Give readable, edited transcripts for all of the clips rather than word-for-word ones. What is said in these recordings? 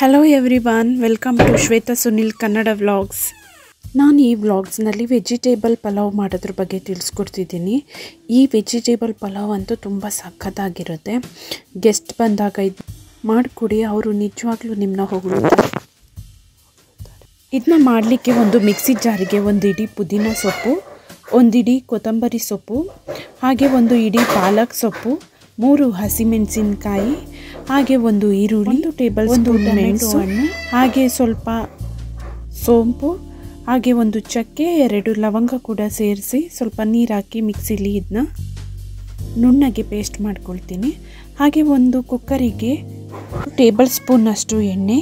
Hello everyone, welcome to Shweta Sunil Kannada vlogs. ನಾನು ಈ ವ್ಲಾಗ್ಸ್ನಲ್ಲಿ vegetable pulao ಮಾಡೋದ್ರ ಬಗ್ಗೆ ತಿಳಿಸ್ಕೊಡ್ತಿದ್ದೀನಿ. ಈ ವೆಜಿಟೇಬಲ್ ಪಲಾವ್ ಅಂತೂ ತುಂಬ ಸಖತ್ತಾಗಿರುತ್ತೆ. ಗೆಸ್ಟ್ ಬಂದಾಗ ಇದು ಮಾಡಿಕೊಡಿ, ಅವರು ನಿಜವಾಗ್ಲೂ ನಿಮ್ಮನ್ನ ಹೊಗಳುತ್ತಾರೆ. ಇದನ್ನ ಮಾಡಲಿಕ್ಕೆ ಒಂದು ಮಿಕ್ಸಿ ಜಾರಿಗೆ ಒಂದು ಇಡೀ ಪುದೀನ ಸೊಪ್ಪು, ಒಂದು ಇಡೀ ಕೊತ್ತಂಬರಿ ಸೊಪ್ಪು, ಹಾಗೆ ಒಂದು ಇಡೀ ಪಾಲಕ್ ಸೊಪ್ಪು, 3 ಹಸಿಮೆಣಸಿನಕಾಯಿ, ಹಾಗೆ ಒಂದು ಈರುಳ್ಳಿ, 1 ಟೇಬಲ್ ಸ್ಪೂನ್ ಮೆಣಸು, ಹಾಗೆ ಸ್ವಲ್ಪ ಸೋಂಪು, ಹಾಗೆ ಒಂದು ಚಕ್ಕೆ, 2 ಲವಂಗ ಕೂಡ ಸೇರಿಸಿ ಸ್ವಲ್ಪ ನೀರು ಹಾಕಿ ಮಿಕ್ಸಿಲಿ ಇದನ್ನ ನುಣ್ಣಗೆ ಪೇಸ್ಟ್ ಮಾಡ್ಕೊಳ್ತೀನಿ. ಹಾಗೆ ಒಂದು ಕುಕ್ಕರಿಗೆ 1 ಟೇಬಲ್ ಸ್ಪೂನ್ನಷ್ಟು ಎಣ್ಣೆ,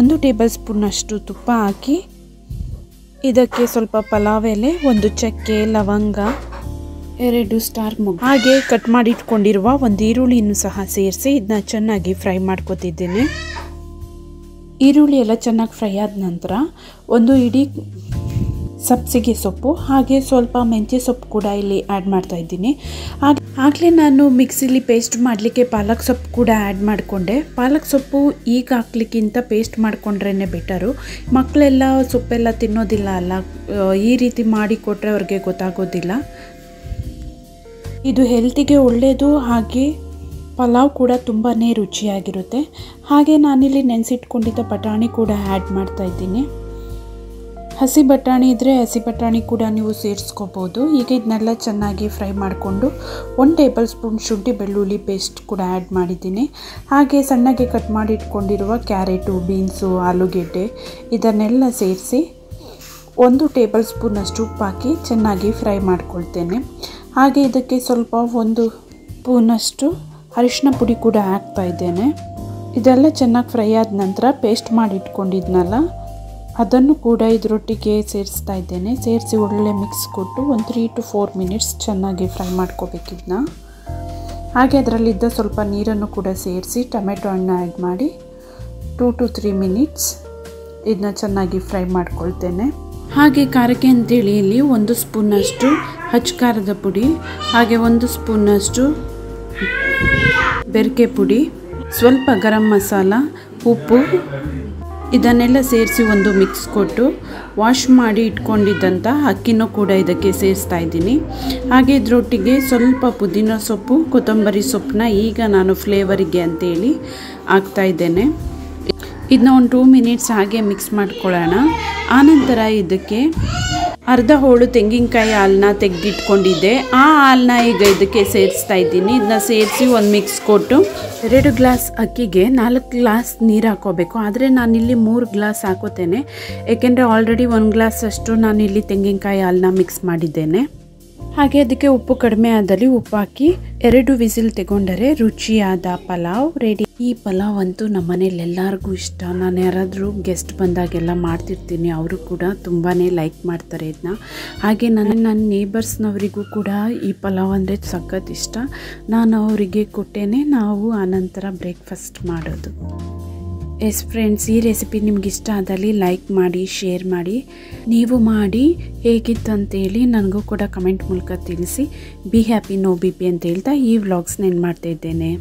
1 ಟೇಬಲ್ ಸ್ಪೂನ್ನಷ್ಟು ತುಪ್ಪ ಹಾಕಿ ಇದಕ್ಕೆ ಸ್ವಲ್ಪ ಪಲಾವ್ ಎಲೆ, 1 ಚಕ್ಕೆ, ಲವಂಗ, 2 ಸ್ಟಾರ್ ಮೊಗ್ಗು, ಹಾಗೆ ಕಟ್ ಮಾಡಿ ಇಟ್ಕೊಂಡಿರುವ ಒಂದು ಈರುಳ್ಳಿಯನ್ನು ಸಹ ಸೇರಿಸಿ ಇದನ್ನ ಚೆನ್ನಾಗಿ ಫ್ರೈ ಮಾಡ್ಕೊತಿದ್ದೇನೆ. ಈರುಳ್ಳಿ ಎಲ್ಲ ಚೆನ್ನಾಗಿ ಫ್ರೈ ಆದ ನಂತರ ಒಂದು ಇಡೀ ಸಬ್ಸಿಗೆ ಸೊಪ್ಪು, ಹಾಗೆ ಸ್ವಲ್ಪ ಮೆಂತ್ಯ ಸೊಪ್ಪು ಕೂಡ ಇಲ್ಲಿ ಆ್ಯಡ್ ಮಾಡ್ತಾ ಇದ್ದೀನಿ. ಆಗಲೇ ನಾನು ಮಿಕ್ಸಿಲಿ ಪೇಸ್ಟ್ ಮಾಡಲಿಕ್ಕೆ ಪಾಲಕ್ ಸೊಪ್ಪು ಕೂಡ ಆ್ಯಡ್ ಮಾಡಿಕೊಂಡೆ. ಪಾಲಕ್ ಸೊಪ್ಪು ಈಗ ಹಾಕ್ಲಿಕ್ಕಿಂತ ಪೇಸ್ಟ್ ಮಾಡಿಕೊಂಡ್ರೇ ಬೆಟರು. ಮಕ್ಕಳೆಲ್ಲ ಸೊಪ್ಪೆಲ್ಲ ತಿನ್ನೋದಿಲ್ಲ ಅಲ್ಲ, ಈ ರೀತಿ ಮಾಡಿ ಕೊಟ್ಟರೆ ಅವ್ರಿಗೆ ಗೊತ್ತಾಗೋದಿಲ್ಲ. ಇದು ಹೆಲ್ತಿಗೆ ಒಳ್ಳೆಯದು, ಹಾಗೆ ಪಲಾವ್ ಕೂಡ ತುಂಬಾ ರುಚಿಯಾಗಿರುತ್ತೆ. ಹಾಗೆ ನಾನಿಲ್ಲಿ ನೆನೆಸಿಟ್ಕೊಂಡಿದ್ದ ಬಟಾಣಿ ಕೂಡ ಆ್ಯಡ್ ಮಾಡ್ತಾ ಇದ್ದೀನಿ. ಹಸಿ ಬಟಾಣಿ ಇದ್ದರೆ ಹಸಿ ಬಟಾಣಿ ಕೂಡ ನೀವು ಸೇರಿಸ್ಕೋಬೋದು. ಈಗ ಇದನ್ನೆಲ್ಲ ಚೆನ್ನಾಗಿ ಫ್ರೈ ಮಾಡಿಕೊಂಡು 1 ಟೇಬಲ್ ಸ್ಪೂನ್ ಶುಂಠಿ ಬೆಳ್ಳುಳ್ಳಿ ಪೇಸ್ಟ್ ಕೂಡ ಆ್ಯಡ್ ಮಾಡಿದ್ದೀನಿ. ಹಾಗೆ ಸಣ್ಣಗೆ ಕಟ್ ಮಾಡಿ ಇಟ್ಕೊಂಡಿರುವ ಕ್ಯಾರೆಟು, ಬೀನ್ಸು, ಆಲೂಗೆಡ್ಡೆ ಇದನ್ನೆಲ್ಲ ಸೇರಿಸಿ 1 ಟೇಬಲ್ ಸ್ಪೂನಷ್ಟು ಉಪ್ಪು ಹಾಕಿ ಚೆನ್ನಾಗಿ ಫ್ರೈ ಮಾಡ್ಕೊಳ್ತೇನೆ. ಹಾಗೆ ಇದಕ್ಕೆ ಸ್ವಲ್ಪ 1 ಸ್ಪೂನಷ್ಟು ಅರಿಶಿನ ಪುಡಿ ಕೂಡ ಹಾಕ್ತಾ ಇದ್ದೇನೆ. ಇದೆಲ್ಲ ಚೆನ್ನಾಗಿ ಫ್ರೈ ಆದ ನಂತರ ಪೇಸ್ಟ್ ಮಾಡಿ ಇಟ್ಕೊಂಡಿದ್ನಲ್ಲ ಅದನ್ನು ಕೂಡ ಇದರೊಟ್ಟಿಗೆ ಸೇರಿಸ್ತಾ ಇದ್ದೇನೆ. ಸೇರಿಸಿ ಒಳ್ಳೆ ಮಿಕ್ಸ್ ಕೊಟ್ಟು ಒಂದು 3 to 4 ಮಿನಿಟ್ಸ್ ಚೆನ್ನಾಗಿ ಫ್ರೈ ಮಾಡ್ಕೋಬೇಕಿದ್ನ. ಹಾಗೆ ಅದರಲ್ಲಿದ್ದ ಸ್ವಲ್ಪ ನೀರನ್ನು ಕೂಡ ಸೇರಿಸಿ ಟೊಮೆಟೊ ಹಣ್ಣು ಆ್ಯಡ್ ಮಾಡಿ 2 to 3 ಮಿನಿಟ್ಸ್ ಇದನ್ನ ಚೆನ್ನಾಗಿ ಫ್ರೈ ಮಾಡ್ಕೊಳ್ತೇನೆ. ಹಾಗೆ ಖಾರಕ್ಕೆ ಅಂತೇಳಿ ಇಲ್ಲಿ 1 ಸ್ಪೂನಷ್ಟು ಹಚ್ಚ ಖಾರದ ಪುಡಿ, ಹಾಗೆ 1 ಸ್ಪೂನಷ್ಟು ಬೆರಕೆ ಪುಡಿ, ಸ್ವಲ್ಪ ಗರಂ ಮಸಾಲ, ಉಪ್ಪು ಇದನ್ನೆಲ್ಲ ಸೇರಿಸಿ ಒಂದು ಮಿಕ್ಸ್ ಕೊಟ್ಟು ವಾಶ್ ಮಾಡಿ ಇಟ್ಕೊಂಡಿದ್ದಂಥ ಅಕ್ಕಿನೂ ಕೂಡ ಇದಕ್ಕೆ ಸೇರಿಸ್ತಾ ಇದ್ದೀನಿ. ಹಾಗೆ ಇದರೊಟ್ಟಿಗೆ ಸ್ವಲ್ಪ ಪುದೀನ ಸೊಪ್ಪು, ಕೊತ್ತಂಬರಿ ಸೊಪ್ಪನ್ನ ಈಗ ನಾನು ಫ್ಲೇವರಿಗೆ ಅಂತೇಳಿ ಹಾಕ್ತಾ ಇದ್ದೇನೆ. ಇದನ್ನ ಒಂದು 2 ಮಿನಿಟ್ಸ್ ಹಾಗೆ ಮಿಕ್ಸ್ ಮಾಡ್ಕೊಳ್ಳೋಣ. ಆನಂತರ ಇದಕ್ಕೆ ಅರ್ಧ ಹೋಳು ತೆಂಗಿನಕಾಯಿ ಹಾಲನ್ನ ತೆಗೆದಿಟ್ಕೊಂಡಿದ್ದೆ, ಆ ಹಾಲನ್ನ ಈಗ ಇದಕ್ಕೆ ಸೇರಿಸ್ತಾ ಇದ್ದೀನಿ. ಇದನ್ನ ಸೇರಿಸಿ ಒಂದು ಮಿಕ್ಸ್ ಕೊಟ್ಟು 2 ಗ್ಲಾಸ್ ಅಕ್ಕಿಗೆ 4 ಗ್ಲಾಸ್ ನೀರು ಹಾಕೋಬೇಕು. ಆದರೆ ನಾನಿಲ್ಲಿ 3 ಗ್ಲಾಸ್ ಹಾಕೋತೇನೆ, ಏಕೆಂದರೆ ಆಲ್ರೆಡಿ 1 ಗ್ಲಾಸ್ ಅಷ್ಟು ನಾನಿಲ್ಲಿ ತೆಂಗಿನಕಾಯಿ ಹಾಲನ್ನ ಮಿಕ್ಸ್ ಮಾಡಿದ್ದೇನೆ. ಹಾಗೆ ಅದಕ್ಕೆ ಉಪ್ಪು ಕಡಿಮೆ ಆದಲ್ಲಿ ಉಪ್ಪು ಹಾಕಿ 2 ವಿಸಿಲ್ ತಗೊಂಡರೆ ರುಚಿಯಾದ ಪಲಾವ್ ರೆಡಿ. ಈ ಪಲಾವ್ ಅಂತೂ ನಮ್ಮ ಮನೇಲಿ ಎಲ್ಲರಿಗೂ ಇಷ್ಟ. ನಾನು ಯಾರಾದರೂ ಗೆಸ್ಟ್ ಬಂದಾಗೆಲ್ಲ ಮಾಡ್ತಿರ್ತೀನಿ, ಅವರು ಕೂಡ ತುಂಬಾ ಲೈಕ್ ಮಾಡ್ತಾರೆ ಇದನ್ನ. ಹಾಗೆ ನನ್ನ ನೇಬರ್ಸ್ನವರಿಗೂ ಕೂಡ ಈ ಪಲಾವ್ ಅಂದರೆ ಸಖತ್ ಇಷ್ಟ. ನಾನು ಅವರಿಗೆ ಕೊಟ್ಟೇನೆ ನಾವು ಆನಂತರ ಬ್ರೇಕ್ಫಾಸ್ಟ್ ಮಾಡೋದು. ಎಸ್ ಫ್ರೆಂಡ್ಸ್, ಈ ರೆಸಿಪಿ ನಿಮ್ಗೆ ಇಷ್ಟ ಆದಲ್ಲಿ ಲೈಕ್ ಮಾಡಿ, ಶೇರ್ ಮಾಡಿ. ನೀವು ಮಾಡಿ ಹೇಗಿತ್ತು ಅಂತೇಳಿ ನನಗೂ ಕೂಡ ಕಮೆಂಟ್ ಮೂಲಕ ತಿಳಿಸಿ. Be happy no B P ಅಂತ ಹೇಳ್ತಾ ಈ ವ್ಲಾಗ್ಸ್ನ ಏನು ಮಾಡ್ತಾ ಇದ್ದೇನೆ.